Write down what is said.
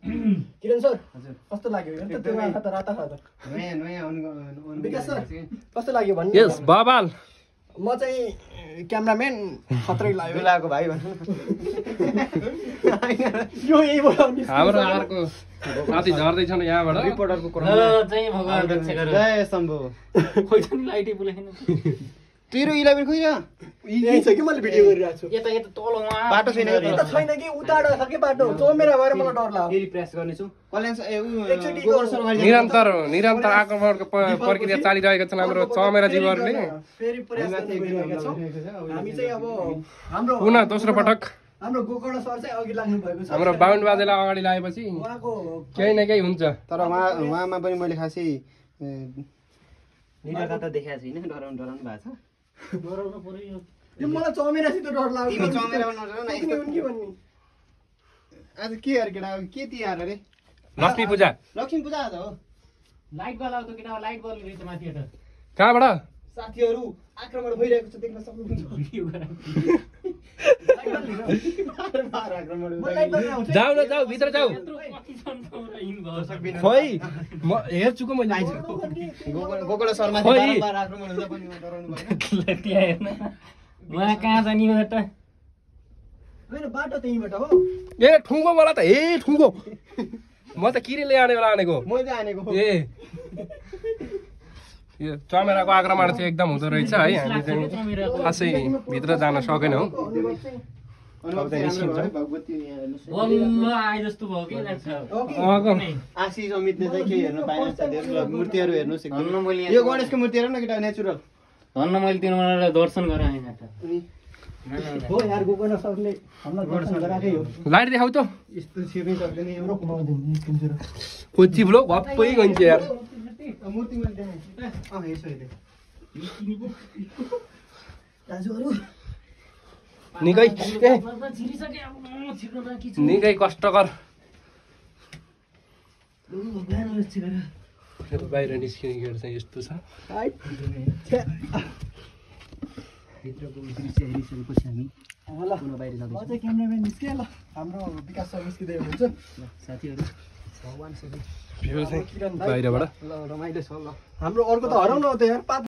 किरण sir हजुर कस्तो लाग्यो हेर त त्यो आँखा त राता खाँदा नयाँ नयाँ आउनु विकास सर कस्तो लाग्यो भन्नु यस बाबाल म चाहिँ क्यामेराम्यान खत्रै लाग्यो दुलाको भाइ भन्नु यो यहीबाट हाम्रो अर्को साथी झर्दैछन् यहाँबाट रिपोर्टरको क्रम चाहिँ भगवान रक्षा गरोस्। जय शम्भु खोइ त नि लाइटै बोलाएन। 011 खोइ र यही छ कि मैले भिडियो गरिरहेको छु यता यता तल वहाँ बाटो छैन कि यता छैन कि उताबाट छ कि बाटो चोमेरा भएर मलाई डर लाग्यो फेरि प्रेस गर्नेछु कल्याण एकचोटि निरन्तर आक्रमणको प्रक्रिया चालिरहेका छन् हाम्रो चमेरा जीवहरूले फेरि प्रयास गर्दै गइरहेका छौँ हामी चाहिँ अब हाम्रो पुनः दोस्रो पटक हाम्रो गोकर्ण सर चाहिँ अघि लाग्नु भएको छ हाम्रो बाहुन बाजेलाई अगाडि लगाएपछि उहाँको केही न केही हुन्छ तर उहाँमा पनि मैले खासै निराकता देखाएको छुइनँ डराउनु भएको छ डराउनु पर्यो यो। यो मलाई चमेरासित डर लाग्यो तिमी चमेरामा नडराउ न, यस्तो- उनकी भन्ने आज के अरे केटा के तिहार अरे लक्ष्मी पूजा लक्ष्मी पूजा आज हो लाइट बल आउँछ केटा लाइट बल रहेछ माथि यता। कहाँबाट साथीहरू आक्रमण भइरहेको छ देख्न सक्नुहुन्छ भिडियो गराउ। जाऊ न जाऊ भित्र जाऊ यत्रो कति छन् त एउटा हिँड भयो। खोइ म हेर्छु को मैले गोकर्ण शर्मा खोइ। बारम्बार आक्रमण हुँदा पनि डराउनु भएन त्यहाँ हेर्न उहाँ कहाँ जाने हो त। होइन बाटो त्यहीँबाट हो ए ठुङ्गो मलाई त ए ठुङ्गो म त किरीले आनेवाला आनेको मैले आनेको हो ए यो चमेराको आक्रमण चाहिँ एकदम हुँदो रहेछ है हामी चाहिँ खासै भित्र जान सकेनौँ अनुभव चाहिँ राम्रो भयो भगवती यहाँ हेर्नुहोस् बल्ल आए जस्तो भयो कि लाग्छ। आशी समितले चाहिँ के हेर्न पाएन साथीहरू मूर्तिहरू हेर्नुहोस् एकदम धन्न मैले यो गणेशको मूर्ति हेर न केटा नेचुरल धन्न मैले तिनीहरूलाई दर्शन गराएँ यहाँ त। हो यार गोकर्ण सरले हामीलाई दर्शन गराएकै हो लाइट देखाउ त यस्तो छिर्नै सक्दैन एउटा घुमाउँदैन निस्किन्छ र कोची ब्लो भप्पै गइन्छ यार मूर्ति मैले देखाएँ हेर्छु अहिले दाजुहरू निकै ए छिरिसके अब छिर्नु बाँकी छ। निकै कष्टकर भगवान रक्षा गरेर बाहिर निस्किने गेट चाहिँ यस्तो छ भित्रको दृश्य हेरिसकेपछि हामी ल पुनः बाहिर म जाँदैछौँ चाहिँ क्यामेराम्यान निस्केँ ल हाम्रो विकास सर निस्किँदै हुनुहुन्छ साथीहरू भगवान सबै भिडियो चाहिँ बाहिरबाट ल रमाइलो छ ल हाम्रो अर्को त हराउनु हो त यार